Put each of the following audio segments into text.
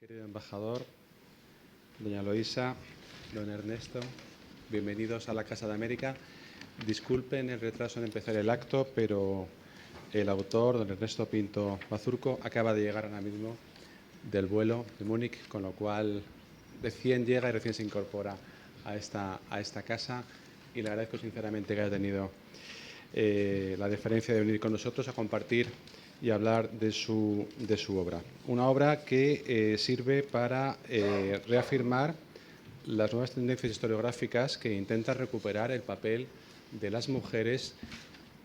Querido embajador, doña Loisa, don Ernesto, bienvenidos a la Casa de América. Disculpen el retraso en empezar el acto, pero el autor, don Ernesto Pinto Bazurco, acaba de llegar ahora mismo del vuelo de Múnich, con lo cual recién llega y recién se incorpora a esta casa, y le agradezco sinceramente que haya tenido la deferencia de venir con nosotros a compartir y hablar de su obra. Una obra que sirve para reafirmar las nuevas tendencias historiográficas que intentan recuperar el papel de las mujeres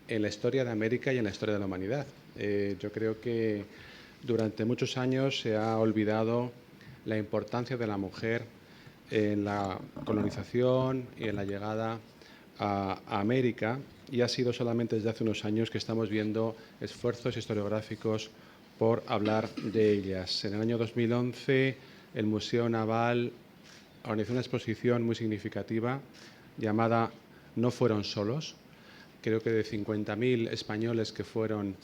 en la historia de América y en la historia de la humanidad. Yo creo que durante muchos años se ha olvidado la importancia de la mujer en la colonización y en la llegada a América, y ha sido solamente desde hace unos años que estamos viendo esfuerzos historiográficos por hablar de ellas. En el año 2011, el Museo Naval organizó una exposición muy significativa llamada No fueron solos. Creo que de 50.000 españoles que fueron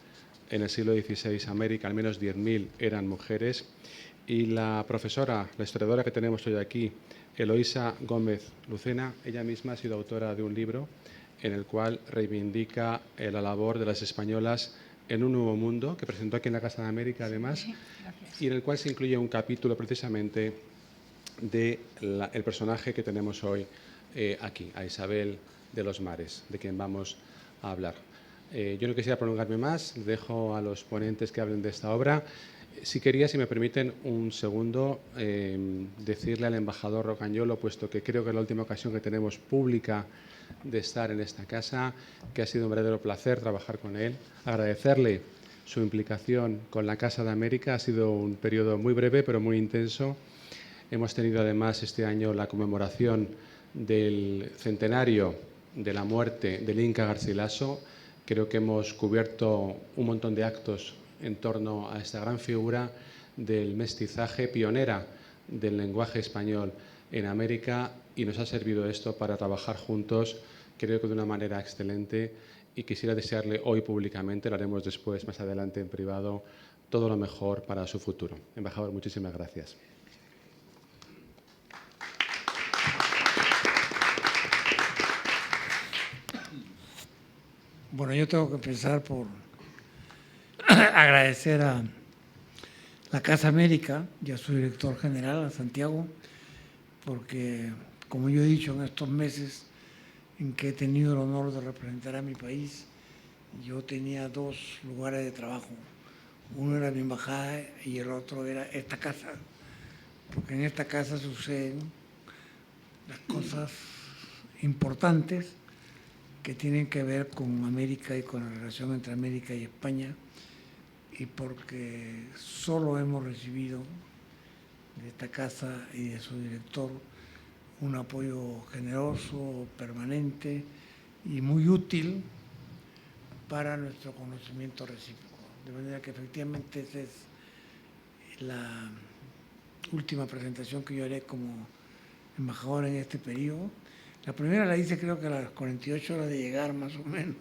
en el siglo XVI a América, al menos 10.000 eran mujeres. Y la profesora, la historiadora que tenemos hoy aquí, Eloísa Gómez Lucena, ella misma ha sido autora de un libro en el cual reivindica la labor de las españolas en un nuevo mundo, que presentó aquí en la Casa de América, además, y en el cual se incluye un capítulo precisamente del personaje que tenemos hoy aquí, a Isabel de los Mares, de quien vamos a hablar. Yo no quisiera prolongarme más, dejo a los ponentes que hablen de esta obra. Si quería, si me permiten un segundo, decirle al embajador Rocagnolo, puesto que creo que es la última ocasión que tenemos pública de estar en esta casa, que ha sido un verdadero placer trabajar con él, agradecerle su implicación con la Casa de América. Ha sido un periodo muy breve, pero muy intenso. Hemos tenido además este año la conmemoración del centenario de la muerte del Inca Garcilaso. Creo que hemos cubierto un montón de actos en torno a esta gran figura del mestizaje, pionera del lenguaje español en América, y nos ha servido esto para trabajar juntos, creo que de una manera excelente, y quisiera desearle hoy públicamente, lo haremos después, más adelante en privado, todo lo mejor para su futuro. Embajador, muchísimas gracias. Bueno, yo tengo que empezar por agradecer a la Casa América y a su director general, a Santiago, porque, como yo he dicho en estos meses en que he tenido el honor de representar a mi país, yo tenía dos lugares de trabajo. Uno era mi embajada y el otro era esta casa, porque en esta casa suceden las cosas importantes que tienen que ver con América y con la relación entre América y España, y porque solo hemos recibido de esta casa y de su director un apoyo generoso, permanente y muy útil para nuestro conocimiento recíproco. De manera que efectivamente esa es la última presentación que yo haré como embajador en este periodo. La primera la hice creo que a las 48 horas de llegar, más o menos.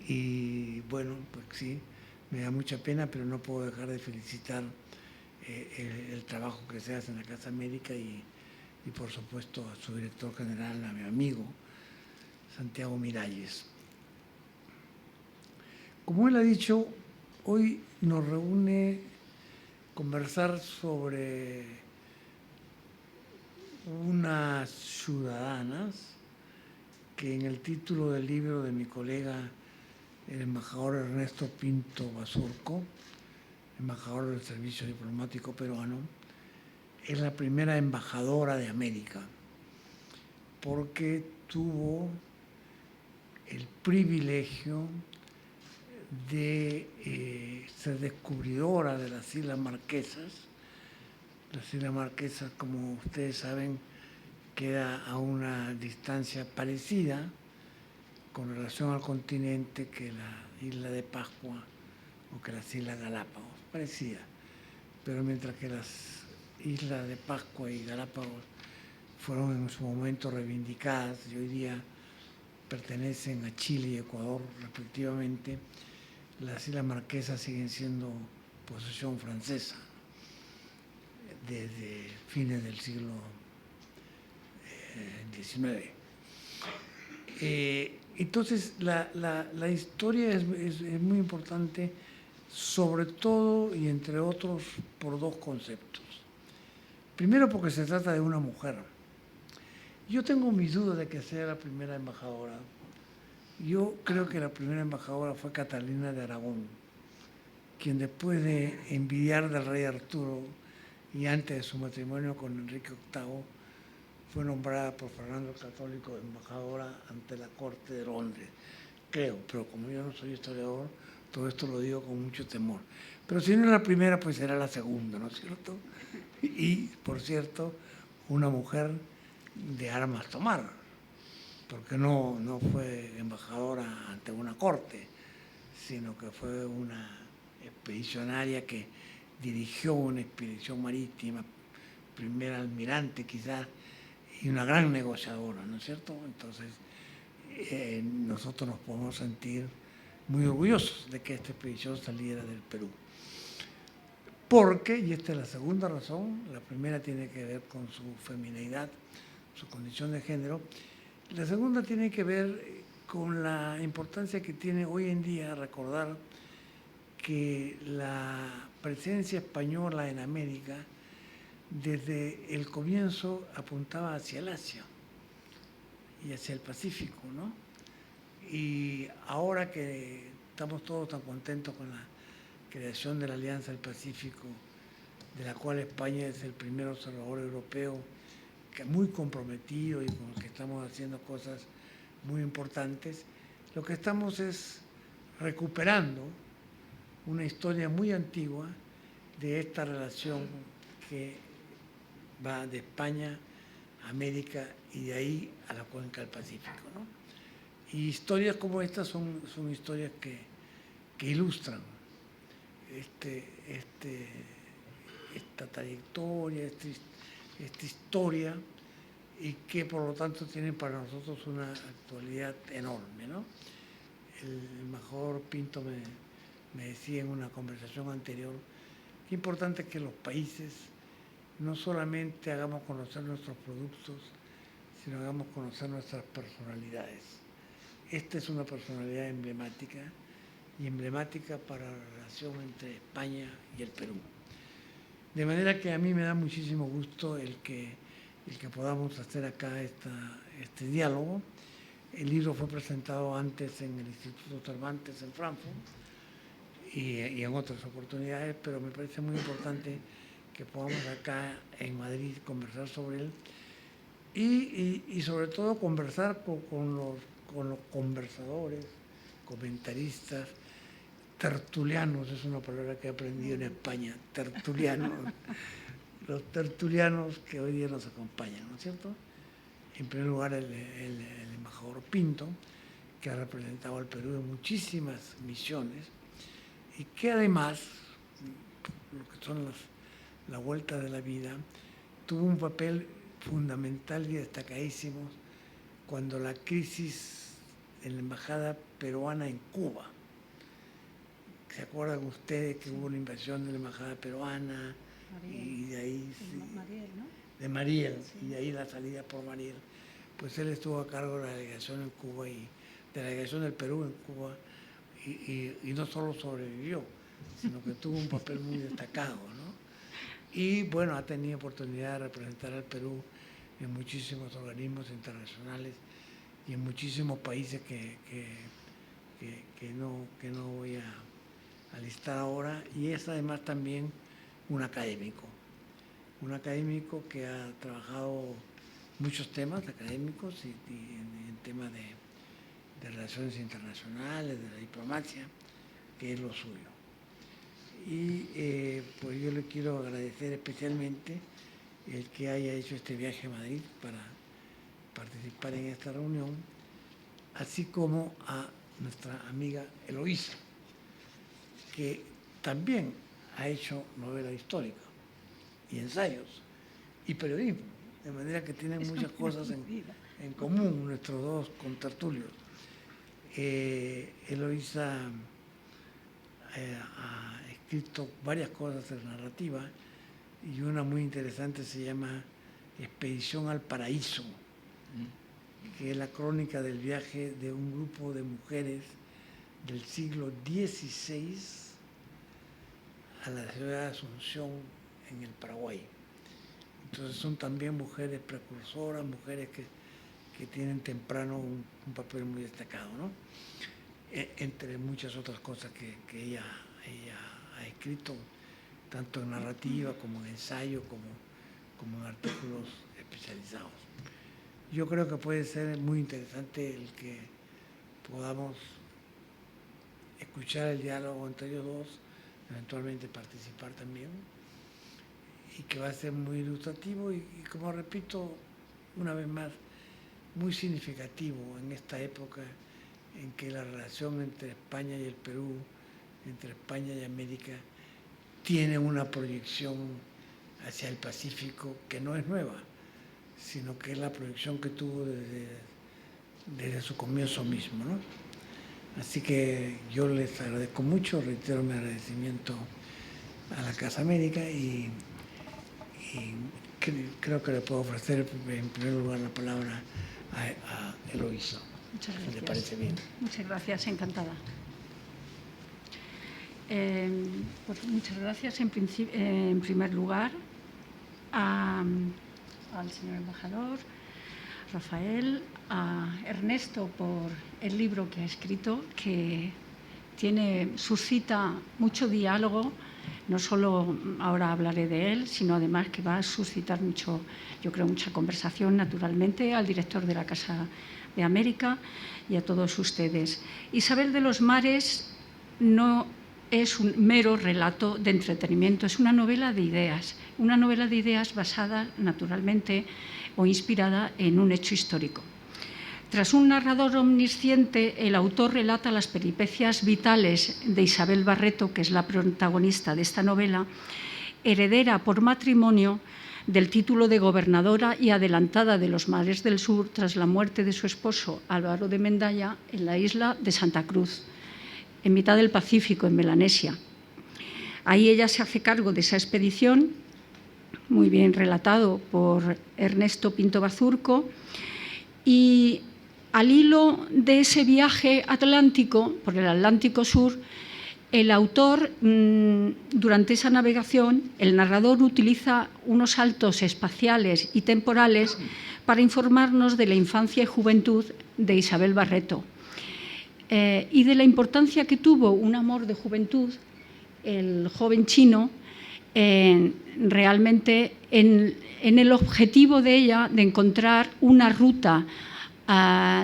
Y bueno, pues sí, me da mucha pena, pero no puedo dejar de felicitar el trabajo que se hace en la Casa América y por supuesto a su director general, a mi amigo Santiago Miralles. Como él ha dicho, hoy nos reúne conversar sobre unas ciudadanas que en el título del libro de mi colega, el embajador Ernesto Pinto Bazurco, embajador del Servicio Diplomático Peruano, es la primera embajadora de América, porque tuvo el privilegio de ser descubridora de las Islas Marquesas. Las Islas Marquesas, como ustedes saben, queda a una distancia parecida con relación al continente que la isla de Pascua o que las Islas Galápagos, parecida. Pero mientras que las islas de Pascua y Galápagos fueron en su momento reivindicadas y hoy día pertenecen a Chile y Ecuador respectivamente, las Islas Marquesas siguen siendo posesión francesa. desde fines del siglo XIX. Entonces, la historia es muy importante, sobre todo y entre otros por dos conceptos. Primero, porque se trata de una mujer. Yo tengo mis dudas de que sea la primera embajadora. Yo creo que la primera embajadora fue Catalina de Aragón, quien después de envidiar del rey Arturo y antes de su matrimonio con Enrique VIII, fue nombrada por Fernando el Católico embajadora ante la corte de Londres. Creo, pero como yo no soy historiador, todo esto lo digo con mucho temor. Pero si no es la primera, pues será la segunda, ¿no es cierto? Y, por cierto, una mujer de armas tomar, porque no fue embajadora ante una corte, sino que fue una expedicionaria que dirigió una expedición marítima, primer almirante quizás, y una gran negociadora, ¿no es cierto? Entonces, nosotros nos podemos sentir muy orgullosos de que esta expedición saliera del Perú. Porque, y esta es la segunda razón, la primera tiene que ver con su femineidad, su condición de género, la segunda tiene que ver con la importancia que tiene hoy en día recordar que la presencia española en América desde el comienzo apuntaba hacia el Asia y hacia el Pacífico, ¿no? Y ahora que estamos todos tan contentos con la creación de la Alianza del Pacífico, de la cual España es el primer observador europeo, que muy comprometido y con el que estamos haciendo cosas muy importantes, lo que estamos es recuperando una historia muy antigua de esta relación que va de España a América y de ahí a la cuenca del Pacífico, ¿no? Y historias como estas son historias que ilustran esta trayectoria, esta historia, y que por lo tanto tienen para nosotros una actualidad enorme, ¿no? El embajador Pinto me decía en una conversación anterior que es importante que los países no solamente hagamos conocer nuestros productos, sino hagamos conocer nuestras personalidades. Esta es una personalidad emblemática y emblemática para la relación entre España y el Perú. De manera que a mí me da muchísimo gusto el que podamos hacer acá este diálogo. El libro fue presentado antes en el Instituto Cervantes en Frankfurt y en otras oportunidades, pero me parece muy importante que podamos acá en Madrid conversar sobre él y sobre todo conversar con los conversadores, comentaristas, tertulianos, es una palabra que he aprendido en España, tertulianos, los tertulianos que hoy día nos acompañan, ¿no es cierto? En primer lugar, el embajador Pinto, que ha representado al Perú en muchísimas misiones y que además, lo que son la vuelta de la vida, tuvo un papel fundamental y destacadísimo cuando la crisis en la embajada peruana en Cuba. ¿Se acuerdan ustedes que hubo una invasión de la embajada peruana? Mariel. Y de ahí Mariel, ¿no? de Mariel, sí. Y de ahí la salida por Mariel? Pues él estuvo a cargo de la delegación en Cuba y de la delegación del Perú en Cuba y no solo sobrevivió, sino que tuvo un papel muy destacado, ¿no? Y bueno, ha tenido oportunidad de representar al Perú en muchísimos organismos internacionales y en muchísimos países que no voy a listar ahora, y es además también un académico que ha trabajado muchos temas académicos y en temas de relaciones internacionales, de la diplomacia, que es lo suyo. Y pues yo le quiero agradecer especialmente el que haya hecho este viaje a Madrid para participar en esta reunión, así como a nuestra amiga Eloísa, que también ha hecho novela histórica y ensayos y periodismo, de manera que tienen muchas cosas en común nuestros dos contertulios. Eloísa ha escrito varias cosas en narrativa y una muy interesante se llama Expedición al Paraíso, que es la crónica del viaje de un grupo de mujeres del siglo XVI a la ciudad de Asunción, en el Paraguay. Entonces son también mujeres precursoras, mujeres que tienen temprano un papel muy destacado, ¿no? Entre muchas otras cosas que ella ha escrito, tanto en narrativa como en ensayo, como en artículos especializados. Yo creo que puede ser muy interesante el que podamos escuchar el diálogo entre ellos dos, eventualmente participar también, y que va a ser muy ilustrativo y como repito una vez más, muy significativo en esta época en que la relación entre España y el Perú, entre España y América, tiene una proyección hacia el Pacífico que no es nueva, sino que es la proyección que tuvo desde su comienzo mismo, ¿no? Así que yo les agradezco mucho, reitero mi agradecimiento a la Casa América y creo que le puedo ofrecer en primer lugar la palabra a Eloísa. Muchas gracias. ¿Le parece bien? Muchas gracias, encantada. Pues muchas gracias en primer lugar al señor embajador, Rafael, a Ernesto por el libro que ha escrito, que suscita mucho diálogo. No solo ahora hablaré de él, sino además que va a suscitar mucha conversación, naturalmente, al director de la Casa de América y a todos ustedes. Isabel de los Mares no es un mero relato de entretenimiento, es una novela de ideas basada, naturalmente, o inspirada en un hecho histórico. Tras un narrador omnisciente, el autor relata las peripecias vitales de Isabel Barreto, que es la protagonista de esta novela, heredera por matrimonio del título de gobernadora y adelantada de los mares del sur tras la muerte de su esposo Álvaro de Mendaya en la isla de Santa Cruz, en mitad del Pacífico, en Melanesia. Ahí ella se hace cargo de esa expedición, muy bien relatado por Ernesto Pinto Bazurco, y al hilo de ese viaje atlántico, por el Atlántico Sur, el autor, durante esa navegación, el narrador utiliza unos saltos espaciales y temporales para informarnos de la infancia y juventud de Isabel Barreto y de la importancia que tuvo un amor de juventud, el joven chino, realmente en el objetivo de ella de encontrar una ruta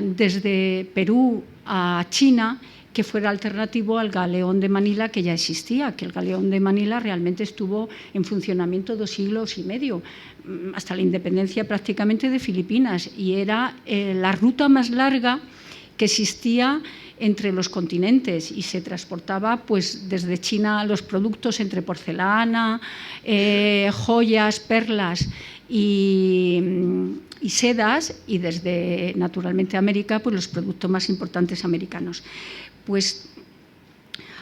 desde Perú a China que fuera alternativo al galeón de Manila que ya existía, que el galeón de Manila realmente estuvo en funcionamiento 2 siglos y medio, hasta la independencia prácticamente de Filipinas, y era la ruta más larga que existía entre los continentes y se transportaba pues, desde China los productos entre porcelana, joyas, perlas y sedas, y desde naturalmente América pues, los productos más importantes americanos. Pues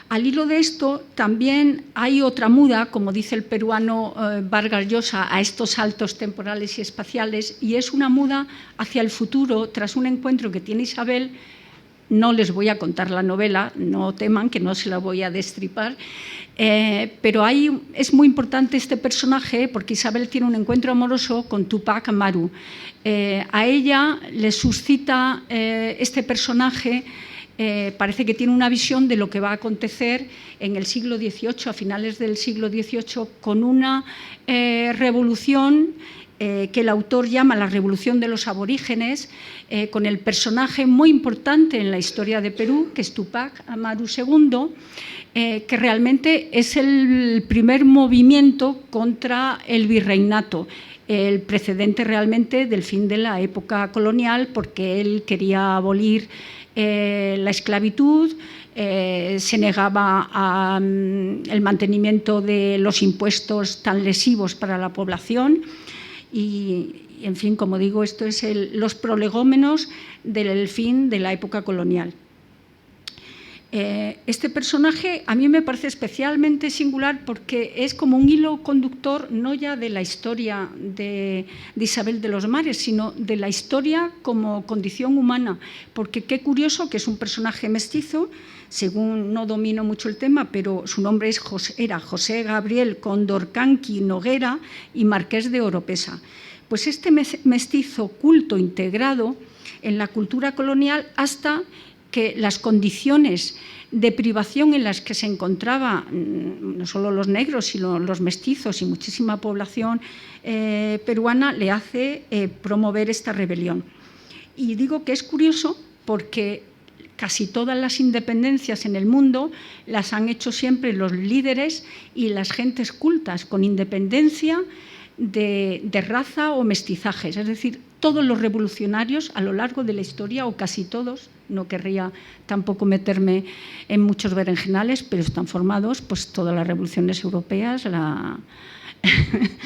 al hilo de esto también hay otra muda, como dice el peruano Vargas Llosa, a estos saltos temporales y espaciales, y es una muda hacia el futuro tras un encuentro que tiene Isabel. No les voy a contar la novela, no teman que no se la voy a destripar, pero es muy importante este personaje porque Isabel tiene un encuentro amoroso con Tupac Amaru. A ella le suscita este personaje, parece que tiene una visión de lo que va a acontecer en el siglo XVIII, a finales del siglo XVIII, con una revolución que el autor llama la Revolución de los Aborígenes, con el personaje muy importante en la historia de Perú, que es Tupac Amaru II, que realmente es el primer movimiento contra el virreinato, el precedente realmente del fin de la época colonial, porque él quería abolir la esclavitud, se negaba al mantenimiento de los impuestos tan lesivos para la población. Y, en fin, como digo, esto es los prolegómenos del fin de la época colonial. Este personaje a mí me parece especialmente singular porque es como un hilo conductor no ya de la historia de Isabel de los Mares, sino de la historia como condición humana, porque qué curioso que es un personaje mestizo, según no domino mucho el tema, pero su nombre era José Gabriel Condorcanqui Noguera y Marqués de Oropesa. Pues este mestizo culto integrado en la cultura colonial hasta que las condiciones de privación en las que se encontraba no solo los negros, sino los mestizos y muchísima población peruana le hace promover esta rebelión. Y digo que es curioso porque casi todas las independencias en el mundo las han hecho siempre los líderes y las gentes cultas, con independencia de raza o mestizajes. Es decir, todos los revolucionarios a lo largo de la historia, o casi todos, no querría tampoco meterme en muchos berenjenales, pero están formados, pues todas las revoluciones europeas, la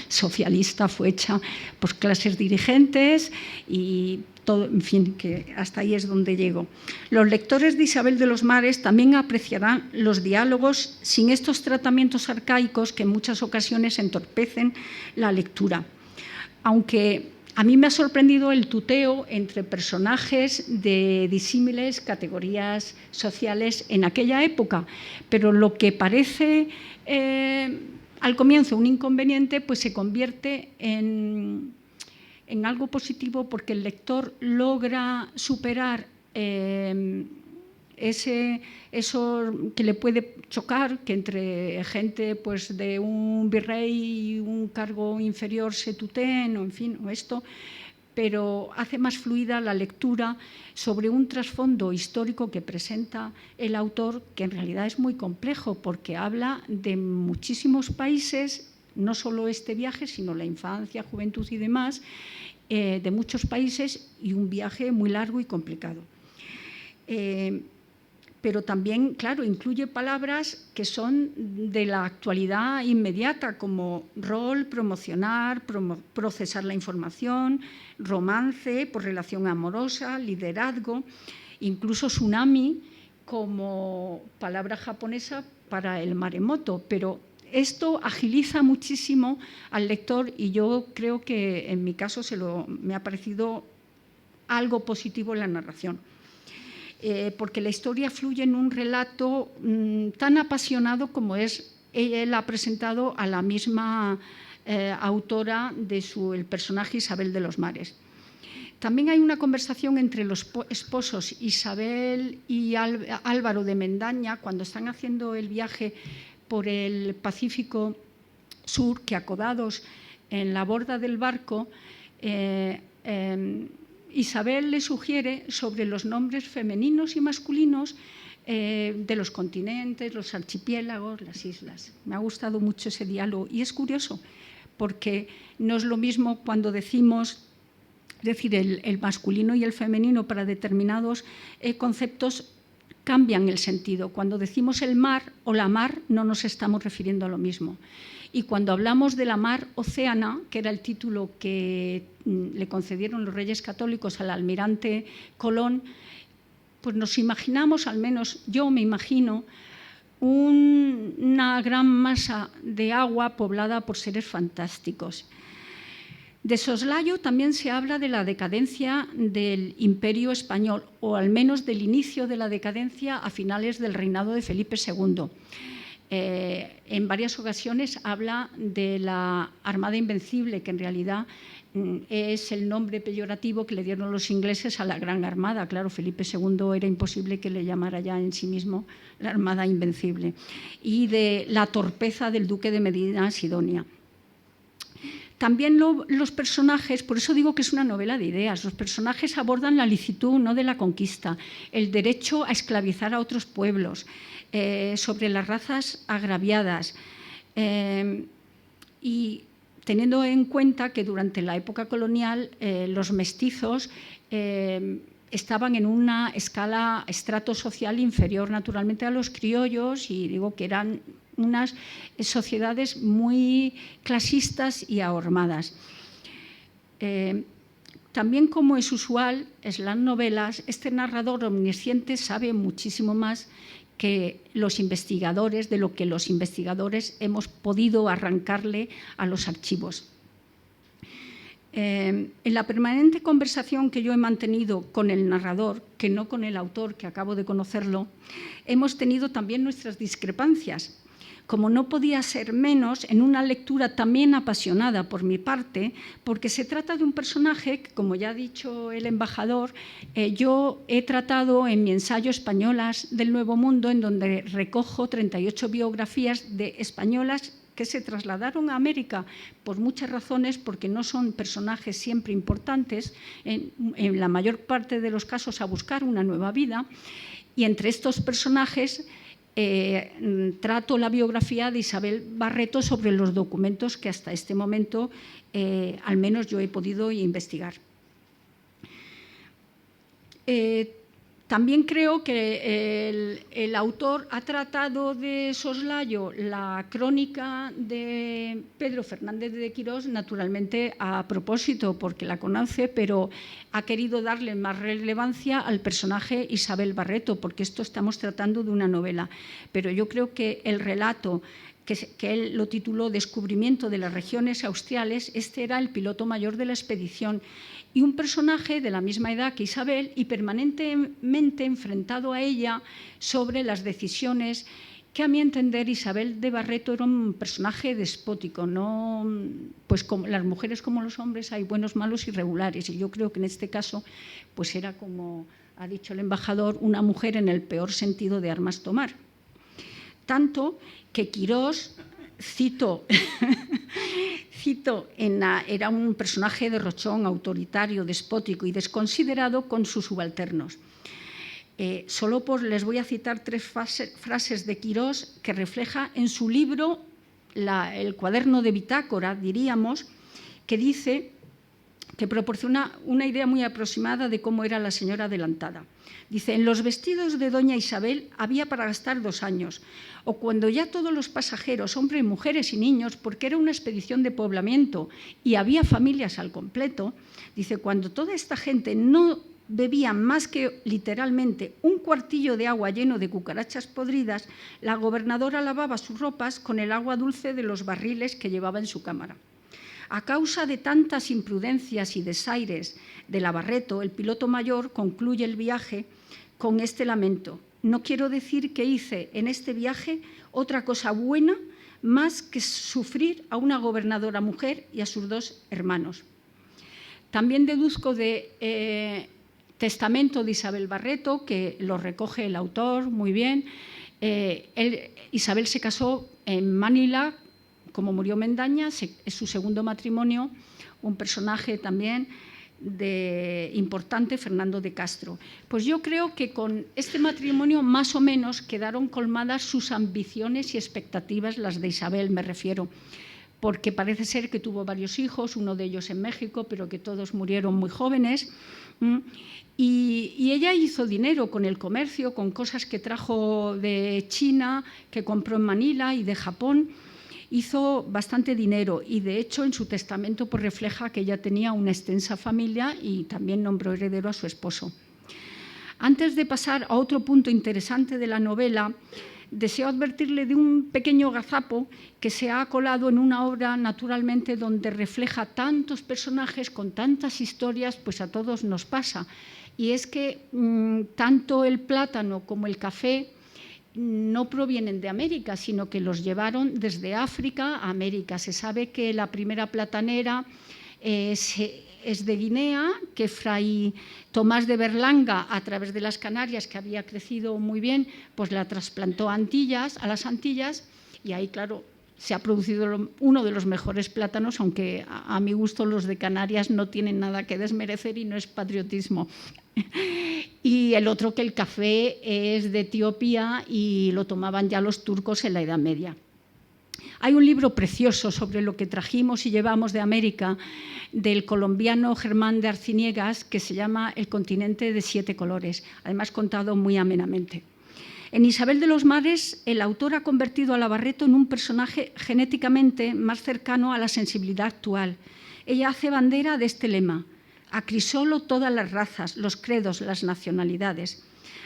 socialista fue hecha por clases dirigentes y todo, en fin, que hasta ahí es donde llego. Los lectores de Isabel de los Mares también apreciarán los diálogos sin estos tratamientos arcaicos que en muchas ocasiones entorpecen la lectura. Aunque a mí me ha sorprendido el tuteo entre personajes de disímiles categorías sociales en aquella época, pero lo que parece al comienzo un inconveniente, pues se convierte en algo positivo porque el lector logra superar eso que le puede chocar, que entre gente pues, de un virrey y un cargo inferior se tuteen, o en fin, o esto, pero hace más fluida la lectura sobre un trasfondo histórico que presenta el autor, que en realidad es muy complejo, porque habla de muchísimos países, no solo este viaje, sino la infancia, juventud y demás, de muchos países, y un viaje muy largo y complicado. Pero también, claro, incluye palabras que son de la actualidad inmediata, como rol, promocionar, procesar la información, romance, por relación amorosa, liderazgo, incluso tsunami como palabra japonesa para el maremoto. Pero esto agiliza muchísimo al lector y yo creo que en mi caso me ha parecido algo positivo en la narración. Porque la historia fluye en un relato tan apasionado como él ha presentado a la misma autora de el personaje Isabel de los Mares. También hay una conversación entre los esposos Isabel y Álvaro de Mendaña cuando están haciendo el viaje por el Pacífico Sur, que acodados en la borda del barco, Isabel le sugiere sobre los nombres femeninos y masculinos de los continentes, los archipiélagos, las islas. Me ha gustado mucho ese diálogo y es curioso porque no es lo mismo cuando decimos, es decir, el masculino y el femenino para determinados conceptos cambian el sentido. Cuando decimos el mar o la mar no nos estamos refiriendo a lo mismo. Y cuando hablamos de la mar Océana, que era el título que le concedieron los Reyes Católicos al almirante Colón, pues nos imaginamos, al menos yo me imagino, una gran masa de agua poblada por seres fantásticos. De soslayo también se habla de la decadencia del Imperio Español, o al menos del inicio de la decadencia a finales del reinado de Felipe II. En varias ocasiones habla de la Armada Invencible, que en realidad es el nombre peyorativo que le dieron los ingleses a la Gran Armada. Claro, Felipe II era imposible que le llamara ya en sí mismo la Armada Invencible. Y de la torpeza del duque de Medina Sidonia. También los personajes, por eso digo que es una novela de ideas, los personajes abordan la licitud no de la conquista, el derecho a esclavizar a otros pueblos, sobre las razas agraviadas y teniendo en cuenta que durante la época colonial los mestizos estaban en una estrato social inferior naturalmente a los criollos y digo que eran unas sociedades muy clasistas y ahormadas. También, como es usual en las novelas, este narrador omnisciente sabe muchísimo más de lo que los investigadores hemos podido arrancarle a los archivos. En la permanente conversación que yo he mantenido con el narrador, que no con el autor, que acabo de conocerlo, hemos tenido también nuestras discrepancias. Como no podía ser menos, en una lectura también apasionada por mi parte, porque se trata de un personaje que, como ya ha dicho el embajador, yo he tratado en mi ensayo Españolas del Nuevo Mundo, en donde recojo 38 biografías de españolas que se trasladaron a América por muchas razones, porque no son personajes siempre importantes, en la mayor parte de los casos a buscar una nueva vida, y entre estos personajes trato la biografía de Isabel Barreto sobre los documentos que hasta este momento al menos yo he podido investigar. También creo que el autor ha tratado de soslayo la crónica de Pedro Fernández de Quirós, naturalmente a propósito, porque la conoce, pero ha querido darle más relevancia al personaje Isabel Barreto, porque esto estamos tratando de una novela. Pero yo creo que el relato, que él lo tituló Descubrimiento de las regiones australes, este era el piloto mayor de la expedición, y un personaje de la misma edad que Isabel y permanentemente enfrentado a ella sobre las decisiones que, a mi entender, Isabel de Barreto era un personaje despótico. No, pues como las mujeres como los hombres hay buenos, malos y regulares, y yo creo que en este caso pues era, como ha dicho el embajador, una mujer en el peor sentido de armas tomar. Tanto que Quirós, cito, era un personaje derrochón, autoritario, despótico y desconsiderado con sus subalternos. Les voy a citar 3 frases de Quirós que refleja en su libro, el cuaderno de bitácora, diríamos, que dice, que proporciona una idea muy aproximada de cómo era la señora adelantada. Dice: en los vestidos de doña Isabel había para gastar 2 años, o cuando ya todos los pasajeros, hombres, mujeres y niños, porque era una expedición de poblamiento y había familias al completo, dice, cuando toda esta gente no bebía más que literalmente un cuartillo de agua lleno de cucarachas podridas, la gobernadora lavaba sus ropas con el agua dulce de los barriles que llevaba en su cámara. A causa de tantas imprudencias y desaires de la Barreto, el piloto mayor concluye el viaje con este lamento: no quiero decir que hice en este viaje otra cosa buena más que sufrir a una gobernadora mujer y a sus 2 hermanos. También deduzco de testamento de Isabel Barreto, que lo recoge el autor muy bien. Isabel se casó en Manila. Como murió Mendaña, es su segundo matrimonio, un personaje también importante, Fernando de Castro. Pues yo creo que con este matrimonio más o menos quedaron colmadas sus ambiciones y expectativas, las de Isabel me refiero, porque parece ser que tuvo varios hijos, uno de ellos en México, pero que todos murieron muy jóvenes. Y ella hizo dinero con el comercio, con cosas que trajo de China, que compró en Manila y de Japón. Hizo bastante dinero y, de hecho, en su testamento pues, refleja que ella tenía una extensa familia y también nombró heredero a su esposo. Antes de pasar a otro punto interesante de la novela, deseo advertirle de un pequeño gazapo que se ha colado en una obra, naturalmente, donde refleja tantos personajes con tantas historias, pues a todos nos pasa. Y es que tanto el plátano como el café no provienen de América, sino que los llevaron desde África a América. Se sabe que la primera platanera es de Guinea, que Fray Tomás de Berlanga, a través de las Canarias, que había crecido muy bien, pues la trasplantó a las Antillas, y ahí, claro, se ha producido uno de los mejores plátanos, aunque a mi gusto los de Canarias no tienen nada que desmerecer y no es patriotismo. Y el otro, que el café es de Etiopía y lo tomaban ya los turcos en la Edad Media. Hay un libro precioso sobre lo que trajimos y llevamos de América, del colombiano Germán de Arciniegas, que se llama El continente de 7 colores, además contado muy amenamente. En Isabel de los Mares, el autor ha convertido a la Barreto en un personaje genéticamente más cercano a la sensibilidad actual. Ella hace bandera de este lema: Acrisolo todas las razas, los credos, las nacionalidades.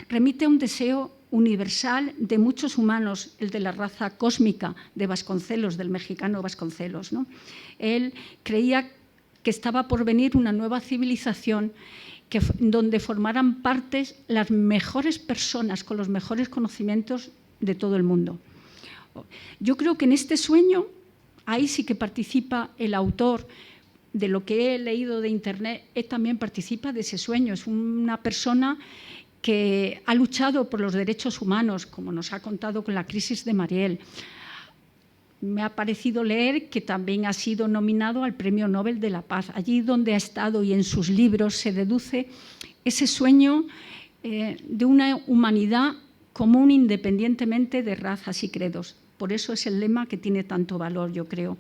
Remite a un deseo universal de muchos humanos, el de la raza cósmica de Vasconcelos, del mexicano Vasconcelos, ¿no? Él creía que estaba por venir una nueva civilización donde formaran parte las mejores personas con los mejores conocimientos de todo el mundo. Yo creo que en este sueño, ahí sí que participa el autor. De lo que he leído de internet, él también participa de ese sueño. Es una persona que ha luchado por los derechos humanos, como nos ha contado con la crisis de Mariel. Me ha parecido leer que también ha sido nominado al Premio Nobel de la Paz. Allí donde ha estado y en sus libros se deduce ese sueño de una humanidad común independientemente de razas y credos. Por eso es el lema que tiene tanto valor, yo creo.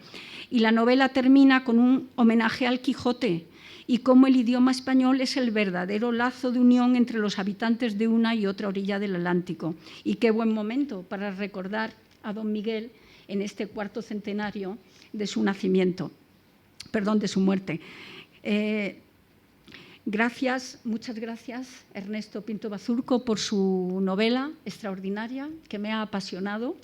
Y la novela termina con un homenaje al Quijote y cómo el idioma español es el verdadero lazo de unión entre los habitantes de una y otra orilla del Atlántico. Y qué buen momento para recordar a don Miguel en este 4º centenario de su nacimiento, perdón, de su muerte. Gracias, muchas gracias, Ernesto Pinto Bazurco, por su novela extraordinaria que me ha apasionado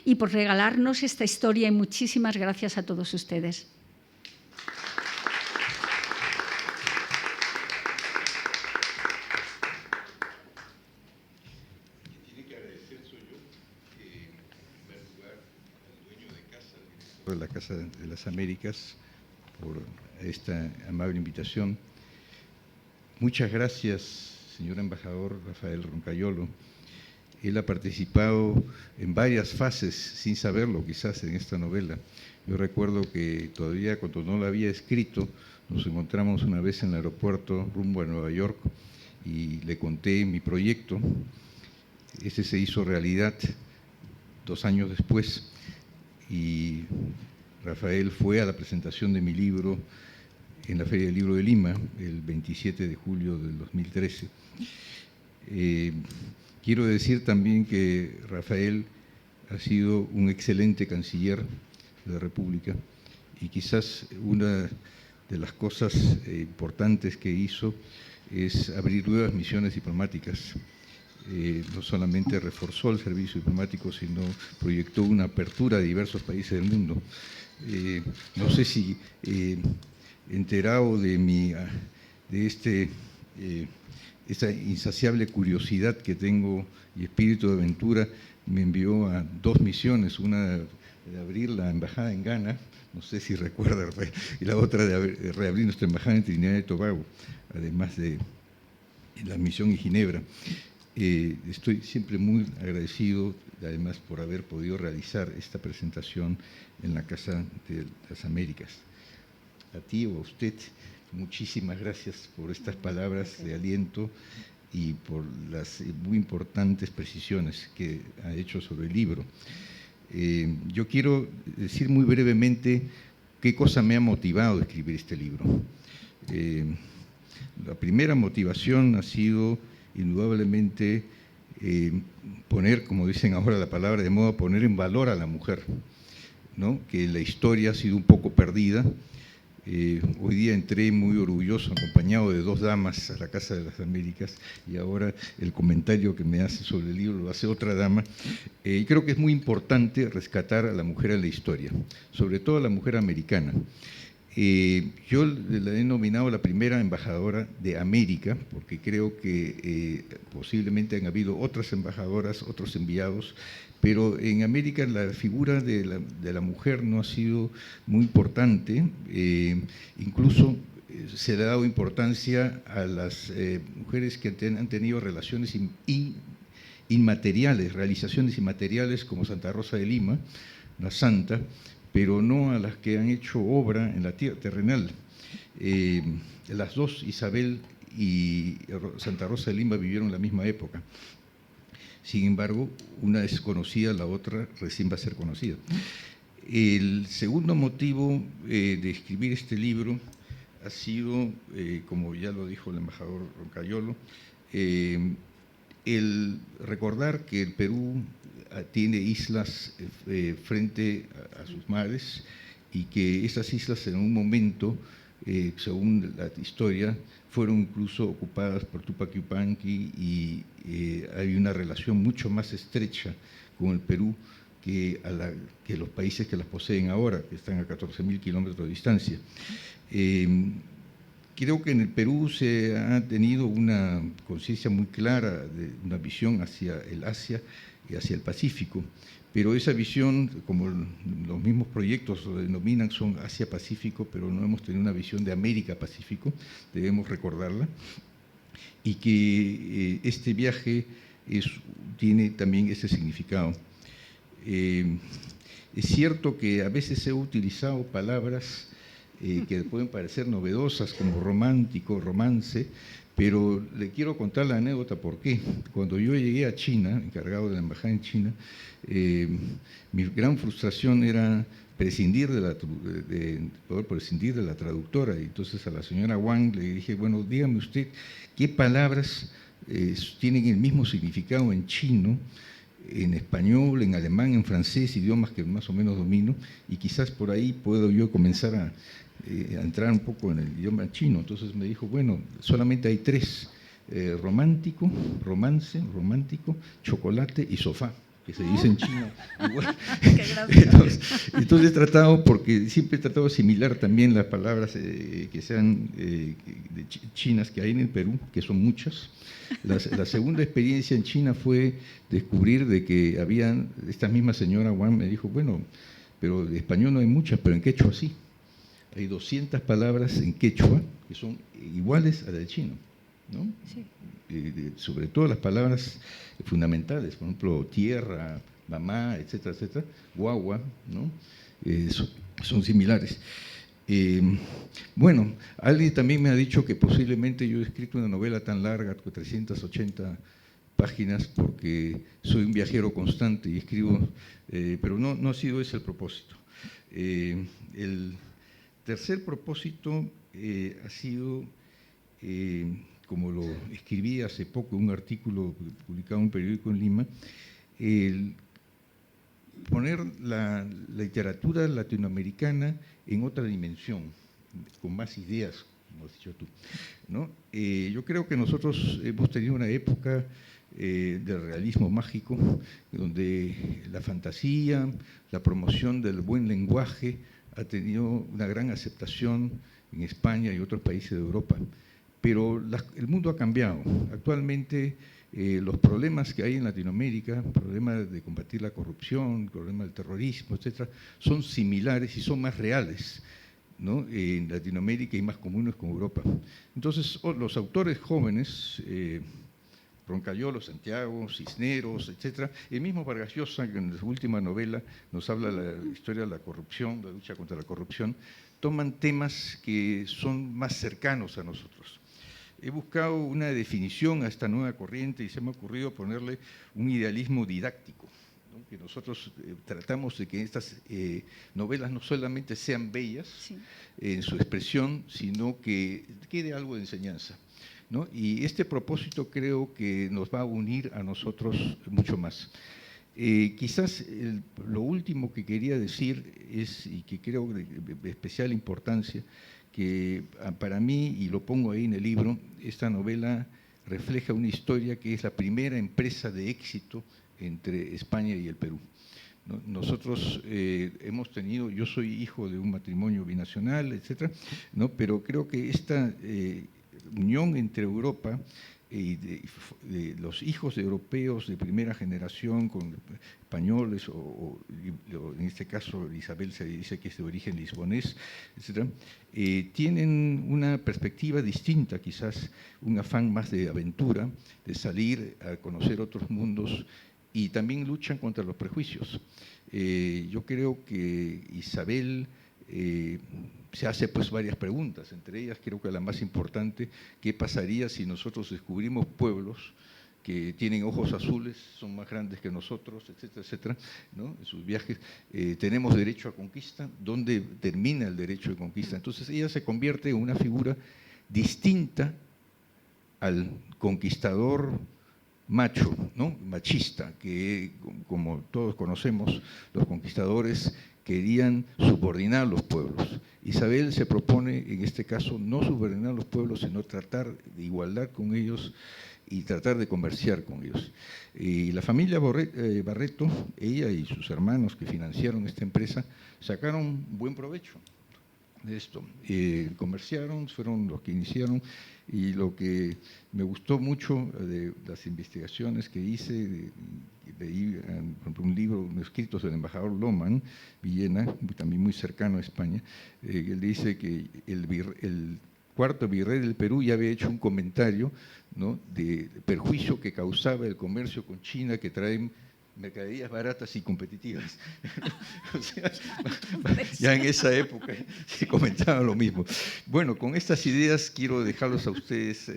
y por regalarnos esta historia, y muchísimas gracias a todos ustedes. Tiene que agradecer soy yo, en primer lugar, al dueño de casa, al director de la Casa de las Américas, por esta amable invitación. Muchas gracias, señor embajador Rafael Roncayolo. Él ha participado en varias fases, sin saberlo quizás, en esta novela. Yo recuerdo que todavía cuando no la había escrito, nos encontramos una vez en el aeropuerto rumbo a Nueva York y le conté mi proyecto. Ese se hizo realidad 2 años después y Rafael fue a la presentación de mi libro en la Feria del Libro de Lima, el 27 de julio del 2013. Quiero decir también que Rafael ha sido un excelente canciller de la República y quizás una de las cosas importantes que hizo es abrir nuevas misiones diplomáticas. No solamente reforzó el servicio diplomático, sino proyectó una apertura a diversos países del mundo. No sé si enterado de esta insaciable curiosidad que tengo y espíritu de aventura, me envió a 2 misiones, una de abrir la embajada en Ghana, no sé si recuerda, y la otra de reabrir nuestra embajada en Trinidad y Tobago, además de la misión en Ginebra. Estoy siempre muy agradecido, además, por haber podido realizar esta presentación en la Casa de las Américas. A ti o a usted, muchísimas gracias por estas palabras de aliento y por las muy importantes precisiones que ha hecho sobre el libro. Yo quiero decir muy brevemente qué cosa me ha motivado a escribir este libro. La primera motivación ha sido indudablemente poner, como dicen ahora la palabra de moda, poner en valor a la mujer, ¿no? Que la historia ha sido un poco perdida. Hoy día entré muy orgulloso, acompañado de 2 damas a la Casa de las Américas, y ahora el comentario que me hace sobre el libro lo hace otra dama. Y creo que es muy importante rescatar a la mujer en la historia, sobre todo a la mujer americana. Yo la he nominado la primera embajadora de América, porque creo que posiblemente han habido otras embajadoras, otros enviados, pero en América la figura de la mujer no ha sido muy importante. Incluso se le ha dado importancia a las mujeres que han tenido relaciones inmateriales, realizaciones inmateriales, como Santa Rosa de Lima, la santa, pero no a las que han hecho obra en la tierra terrenal. Las 2, Isabel y Santa Rosa de Lima, vivieron en la misma época. Sin embargo, una es conocida, la otra recién va a ser conocida. El segundo motivo de escribir este libro ha sido, como ya lo dijo el embajador Roncayolo, el recordar que el Perú tiene islas frente a sus mares y que esas islas en un momento según la historia, fueron incluso ocupadas por Tupac Yupanqui y hay una relación mucho más estrecha con el Perú que los países que las poseen ahora, que están a 14.000 kilómetros de distancia. Creo que en el Perú se ha tenido una conciencia muy clara de una visión hacia el Asia y hacia el Pacífico, pero esa visión, como los mismos proyectos lo denominan, son Asia-Pacífico, pero no hemos tenido una visión de América-Pacífico, debemos recordarla, y que este viaje tiene también ese significado. Es cierto que a veces he utilizado palabras que pueden parecer novedosas, como romántico, romance, pero le quiero contar la anécdota por qué. Cuando yo llegué a China, encargado de la embajada en China, mi gran frustración era poder prescindir de la traductora. Y entonces a la señora Wang le dije, bueno, dígame usted, ¿qué palabras tienen el mismo significado en chino, en español, en alemán, en francés, idiomas que más o menos domino, y quizás por ahí puedo yo comenzar a entrar un poco en el idioma chino? Entonces me dijo, bueno, solamente hay 3, romántico, romance, romántico, chocolate y sofá, que se dice en chino. Entonces he tratado, porque siempre he tratado de asimilar también las palabras que sean chinas que hay en el Perú, que son muchas. La segunda experiencia en China fue descubrir de que esta misma señora Wang me dijo, bueno, pero de español no hay muchas, pero en quechua sí. Hay 200 palabras en quechua que son iguales a la de chino, ¿no? Sí. Sobre todo las palabras fundamentales, por ejemplo, tierra, mamá, etcétera, etcétera, guagua, ¿no? Son similares. Bueno, alguien también me ha dicho que posiblemente yo he escrito una novela tan larga, con 380 páginas, porque soy un viajero constante y escribo, pero no ha sido ese el propósito. El tercer propósito ha sido, como lo escribí hace poco, un artículo publicado en un periódico en Lima, poner la literatura latinoamericana en otra dimensión, con más ideas, como has dicho tú, ¿no? Yo creo que nosotros hemos tenido una época del realismo mágico, donde la fantasía, la promoción del buen lenguaje ha tenido una gran aceptación en España y otros países de Europa, pero el mundo ha cambiado. Actualmente los problemas que hay en Latinoamérica, problemas de combatir la corrupción, problemas del terrorismo, etcétera, son similares y son más reales, ¿no? En Latinoamérica y más comunes con Europa. Entonces, los autores jóvenes, Roncayolo, Santiago, Cisneros, etcétera, el mismo Vargas Llosa, que en su última novela nos habla de la historia de la corrupción, la lucha contra la corrupción, toman temas que son más cercanos a nosotros. He buscado una definición a esta nueva corriente y se me ha ocurrido ponerle un idealismo didáctico, ¿no? Que nosotros tratamos de que estas novelas no solamente sean bellas, sí, en su expresión, sino que quede algo de enseñanza, ¿no? Y este propósito creo que nos va a unir a nosotros mucho más. Quizás lo último que quería decir es, y que creo de especial importancia, que para mí, y lo pongo ahí en el libro, esta novela refleja una historia que es la primera empresa de éxito entre España y el Perú, ¿no? Nosotros hemos tenido, yo soy hijo de un matrimonio binacional, etcétera, ¿no? Pero creo que esta unión entre Europa y de los hijos de europeos de primera generación con españoles, o en este caso Isabel se dice que es de origen lisbonés, etcétera, tienen una perspectiva distinta, quizás un afán más de aventura, de salir a conocer otros mundos, y también luchan contra los prejuicios. Yo creo que Isabel se hace pues varias preguntas, entre ellas creo que la más importante, ¿qué pasaría si nosotros descubrimos pueblos que tienen ojos azules, son más grandes que nosotros, etcétera, etcétera, ¿no? En sus viajes, tenemos derecho a conquista, ¿dónde termina el derecho de conquista? Entonces ella se convierte en una figura distinta al conquistador macho, ¿no? Machista, que como todos conocemos, los conquistadores querían subordinar a los pueblos. Isabel se propone, en este caso, no subordinar a los pueblos, sino tratar de igualdad con ellos y tratar de comerciar con ellos. Y la familia Barreto, ella y sus hermanos que financiaron esta empresa, sacaron buen provecho de esto. Comerciaron, fueron los que iniciaron, y lo que me gustó mucho de las investigaciones que hice, leí por ejemplo, un libro, unos escritos del embajador Loman Villena, también muy cercano a España. Él dice que el cuarto virrey del Perú ya había hecho un comentario, ¿no?, de perjuicio que causaba el comercio con China, que traen mercaderías baratas y competitivas. O sea, ya en esa época se comentaba lo mismo. Bueno, con estas ideas quiero dejarlos a ustedes,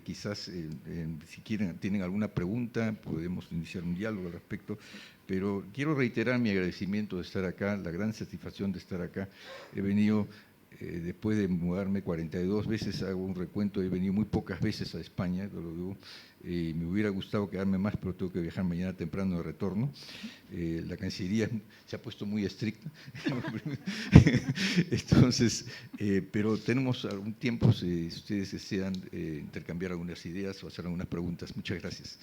quizás si tienen alguna pregunta, podemos iniciar un diálogo al respecto, pero quiero reiterar mi agradecimiento de estar acá, la gran satisfacción de estar acá. He venido, después de mudarme 42 veces, hago un recuento, he venido muy pocas veces a España, lo digo. Me hubiera gustado quedarme más, pero tengo que viajar mañana temprano de retorno. La Cancillería se ha puesto muy estricta. Entonces, pero tenemos algún tiempo, si ustedes desean intercambiar algunas ideas o hacer algunas preguntas. Muchas gracias.